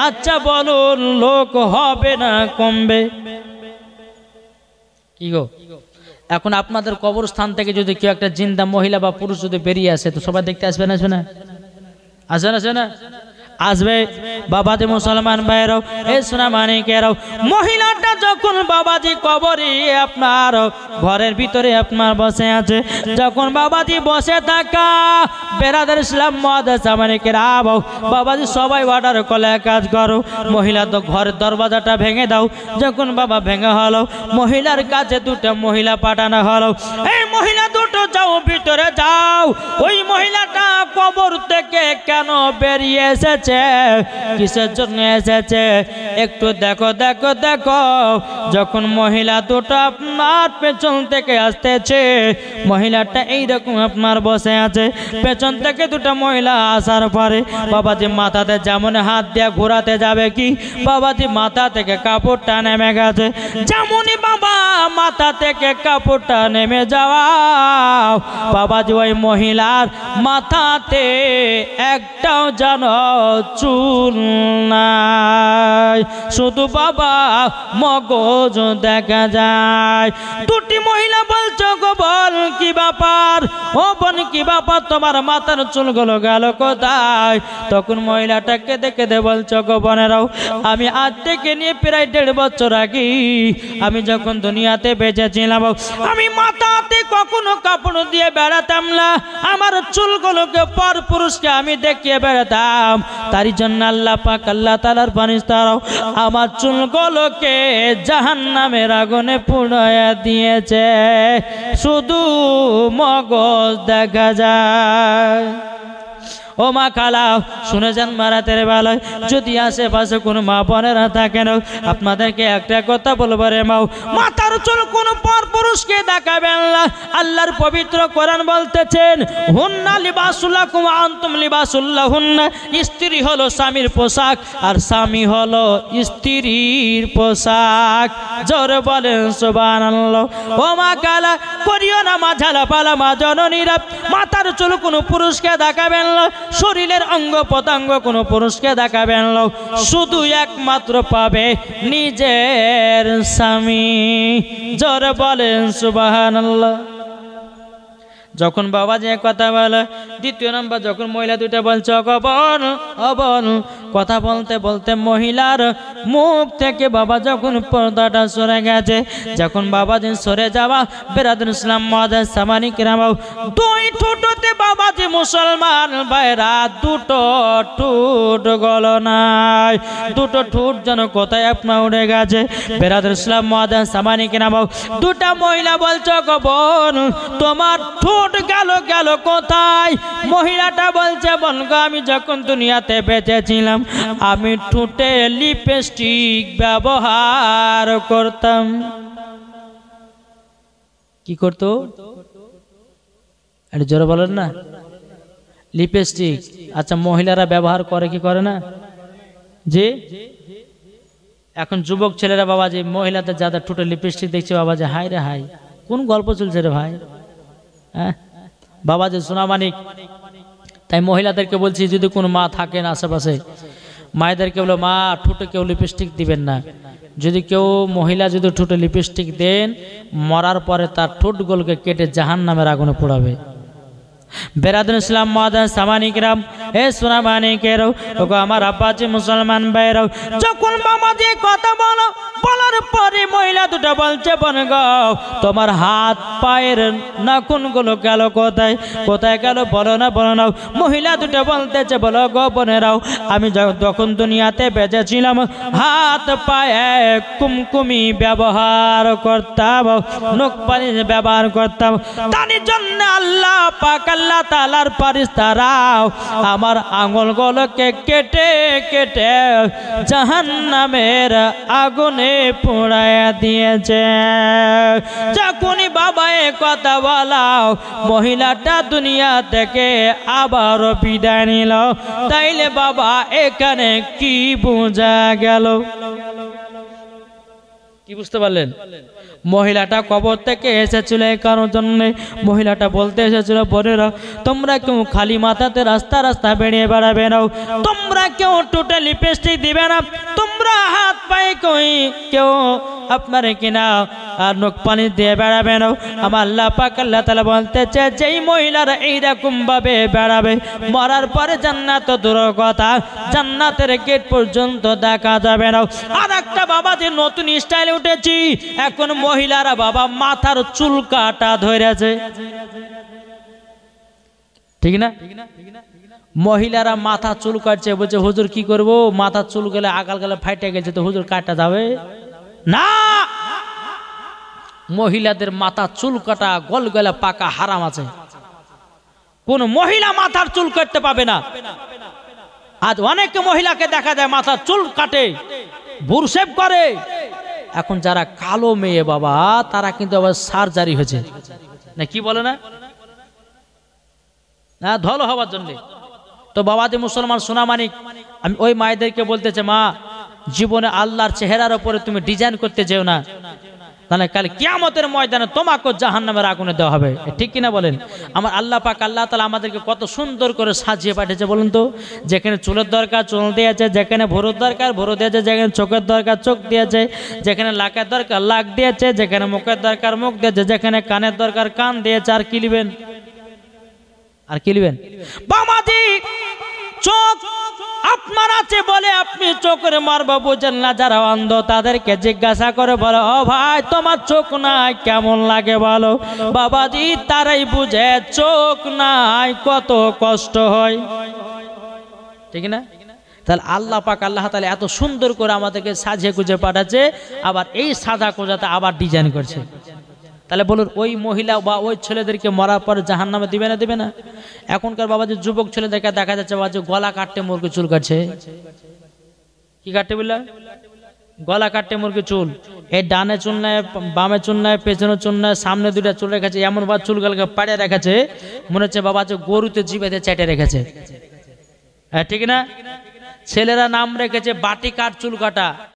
আচ্ছা বলুন, লোক হবে না কমবে? কি গো, এখন আপনাদের কবরস্থান থেকে যদি কেউ একটা জিন্দা মহিলা বা পুরুষ যদি বেরিয়ে আসে, তো সবাই দেখতে আসবে না? আসবে না? আসবে না? আসবে। বাবাজি মুসলমান ভাইরাও, এ সোনা মানিকেরাও, মহিলাটা যখন বাবাজি কবরে আপনার ঘরের ভিতরে আপনার বসে আছে, যখন বাবাজি বসে থাকা বেরাদার ইসলাম মুআদ্দাস মানিকেরাও, বাবাজি সবাই অর্ডার করলে কাজ করো, মহিলা তো ঘরের দরওয়াজাটা ভেঙে দাও। যখন বাবা ভেঙে হলো, মহিলার কাছে দুটো মহিলা পাঠানো হলো, এই মহিলা দুটো যাও, ভিতরে যাও। ওই মহিলাটা কবর থেকে কেন বেরিয়ে এসেছে, কিসের জন্য এসেছে, একটু দেখো দেখো দেখো। যখন মহিলা দুটো আপনার পেছন থেকে আসতেছে, মহিলাটা এইরকম আপনার বসে আছে, পেছন থেকে দুটো মহিলা আসার পরে বাবাজি মাথাতে যেমন হাত দিয়ে ঘোরাতে যাবে কি, বাবাজি মাথা থেকে কাপড়টা নেমে গেছে। যেমনই বাবা মাথা থেকে কাপড়টা নেমে যাওয়া, বাবাজি ওই মহিলার মাথাতে একটাও যেন চুল নাই, শুধু বাবা মগজ দেখা যায়। দুটি মহিলা বলছো গো বল কি ব্যাপার, ও বোন কি ব্যাপার, তোমার মাথার চুলগুলো গেল কোথায়? তখন মহিলাটাকে দেখে দে বলছো গো বোনেরাও, আমি আজ থেকে নিয়ে প্রায় 1.5 বছর আগে আমি যখন দুনিয়াতে বেঁচেছিলাম, আমি মাথাতে কখনো কাপড় দিয়ে বেড়াতাম না, আমার চুলগুলোকে পর পুরুষকে আমি দেখিয়ে বেড়াতাম। তারই জন্য আল্লাহ পাক আল্লাহ তাআলার ফেরেশতারাও আমার চুলগুলোকে জাহান্নামের আগুনে পুড়িয়ে দিয়েছে, শুধু মগজ দেখা যায়। ও মা খালা শুনে যান মারাতের বেলায়, যদি আশেপাশে কোনো মা বোনেরা থাকেন, আপনাদেরকে একটা কথা বলবো রে মাও, মাথার চুল কোনো পর পুরুষকে দেখাবেন না। আল্লাহর পবিত্র কোরআন বলতেছেন, হুন্না লিবাসুল লাকুম ওয়া আনতুম লিবাসুল লাহুন্না, স্ত্রী হলো স্বামীর পোশাক আর স্বামী হলো স্ত্রীর পোশাক। জোরে বলেন সুবহানাল্লাহ। ও মা খালা করিও না মা ঝালাপালা মা জননীরা, মাথার চুল কোনো পুরুষকে দেখাবেন না, শরীরের অঙ্গ প্রত্যঙ্গ কোনো পুরুষকে দেখাবেন না, শুধু একমাত্র পাবে নিজের স্বামী। জোরে বলেন সুবহানাল্লাহ। যখন বাবা যে কথা বলে, দ্বিতীয় নাম্বার যখন মহিলা দুইটা বলছে অগবন অবন, কথা বলতে বলতে মহিলার মুখ থেকে বাবা যখন পর্দাটা সরে গেছে, যখন বাবা যে সরে যাওয়া বেরাদুল ইসলাম মাদার সামানি কিরাম, দুই ঠোঁটতে বাবা যে মুসলমান ভাইরা দুটো ঠোঁট গলো নাই, দুটো ঠোঁট যেন কোথায় আপনার উড়ে গেছে। বেরাদুল ইসলাম মাদার সামানি কিরাম, দুটা মহিলা বলছে অগবন তোমার ঠোঁট গেল কোথায়? মহিলাটা বলছে বলগো আমি যখন দুনিয়াতে বেঁচে ছিলাম আমি ঠোঁটে লিপস্টিক ব্যবহার করতাম। কি করতো? একটু জোরে বলেন না। লিপস্টিক। আচ্ছা মহিলারা ব্যবহার করে কি করে না? জি। এখন যুবক ছেলেরা বাবা যে মহিলাদের যাদের ঠোঁটে লিপস্টিক দেখছে বাবা যে হাই রে হাই, কোন গল্প চলছে রে ভাই? হ্যাঁ বাবা যে সোনামানিক, তাই মহিলাদেরকে বলছি যদি কোনো মা থাকেন আশেপাশে, মায়েদেরকে বলো মা ঠোঁটে কেউ লিপস্টিক দিবেন না। যদি কেউ মহিলা যদি ঠোঁটে লিপস্টিক দেন, মরার পরে তার ঠোঁটগুলোকে কেটে জাহান্নামের আগুনে পোড়াবে। বেরাদুল ইসলাম মাদার সামানিকরাম, এ সোনামানিকেরাও, ওগো আমার আব্বাজি মুসলমান ভাইরাও, যখন বাবা যে কথা বলো বলার পরে মহিলা দুটো বলছে বনগো তোমার হাত পায়ের নাখুনগুলো গেল কোথায়? কোথায় গেল বলো না বলো না। মহিলা দুটো বলতেছে বলো গো বোনেরাও, আমি যখন দুনিয়াতে বেঁচে ছিলাম হাত পায়ে কুমকুমি ব্যবহার করতাম, নখ পালিশ ব্যবহার করতাম, তার জন্য আল্লাহ পাক আল্লাহ তাআলার ফেরেশতারাও আমার আঙ্গুলগুলোকে কেটে কেটে জাহান্নামের আগুনে পোড়ায়া দিয়েছে। যখনই বাবা এ কথা বলাও মহিলাটা দুনিয়া থেকে আবার বিদায় নিল। তাইলে বাবা এখানে কি বোঝা গেল? কি বুঝতে পারলেন? মহিলাটা কবর থেকে এসেছিল এই কারোর জন্য। মহিলাটা বলতে এসেছিল বোনেরা তোমরা কেউ খালি মাথাতে রাস্তা রাস্তা বেরিয়ে বেড়াবে না, তোমরা কেউ ঠোঁটে লিপস্টিক দিবে না, তোমরা হাত পায়ে কেউ আপনার কিনা আর নখ পানি দিয়ে বেড়াবে না। আমার আল্লাহ পাক আল্লাহ তাআলা বলতেছে যেই মহিলারা এইরকম ভাবে বেড়াবে মরার পরে জান্নাত দূরের কথা জান্নাতের গেট পর্যন্ত দেখা যাবে না। আর একটা বাবা যে নতুন স্টাইলে উঠেছি, এখন মহিলারা বাবা মাথার চুল কাটা ধরেছে, ঠিক না? মহিলারা মাথা চুল কাটছে, বলছে হুজুর কি করব, মাথা চুল গেলে আগাল গেলে ফাইটে গেছে তো হুজুর কাটা যাবে না। মহিলাদের মাথা চুল কাটা গল গলা পাকা হারাম আছে, কোন মহিলা মাথার চুল কাটতে পাবে না। আজ অনেক মহিলাকে দেখা যায় মাথার চুল কাটে, ভুরশেপ করে। এখন যারা কালো মেয়ে বাবা তারা কিন্তু আবার সার্জারি হয়েছে না, কি বলে না ধল হওয়ার জন্য। তো বাবা যে মুসলমান সোনামানিক, আমি ওই মায়েদেরকে বলতেছে মা জীবনে আল্লাহর চেহারার উপরে তুমি ডিজাইন করতে যেও না, তাহলে কাল কিয়ামতের ময়দানে তোমাকে জাহান্নামের আগুনে দেওয়া হবে। ঠিক কিনা বলেন? আমার আল্লাহ পাক আল্লাহ তাআলা আমাদেরকে কত সুন্দর করে সাজিয়ে পাঠিয়েছে বলুন তো। যেখানে চুলের দরকার চুল দিয়েছে, যেখানে ভুরুর দরকার ভুরু দিয়েছে, যেখানে চোখের দরকার চোখ দিয়েছে, যেখানে লাকের দরকার লাক দিয়েছে, যেখানে মুখের দরকার মুখ দিয়েছে, যেখানে কানের দরকার কান দিয়েছে। আর কি লিবেন? আর কি লিবেন? বাবাজি চোখ আপনার আছে বলে আপনি চোখের মারবা বুঝেন না। যারা অন্ধ তাদেরকে জিজ্ঞাসা করে বলো ও ভাই তোমার চোখ নাই কেমন লাগে বলো। বাবাজি তারাই বুঝে চোখ নাই কত কষ্ট হয়, ঠিক না? তাহলে আল্লাহ পাক আল্লাহ তাআলা এত সুন্দর করে আমাদেরকে সাজিয়ে গুজে পাঠাচ্ছে, আবার এই সাজা কোজাতে আবার ডিজাইন করছে। তাহলে বলুন ওই মহিলা বা ওই ছেলেদেরকে মরার পর জাহান্নামে দিবে না দিবে না? এখনকার বাবা যে যুবক ছেলেদেরকে দেখা যাচ্ছে বাবা যে গলা কাটতে মুরগি চুল কাটছে। কি কাটতে বললা? গলা কাটতে মুরগি চুল। এই ডানে চুল নেয়, বামে চুল নেয়, পেছনে চুল নেয়, সামনে দুইটা চুল রেখেছে, এমন ভাবে চুলগুলোকে পাড়ে রেখেছে মনে হচ্ছে বাবা যে গরুতে জিভেতে চেটে রেখেছে। হ্যাঁ ঠিক না? ছেলেরা নাম রেখেছে বাটি কাট চুল কাটা।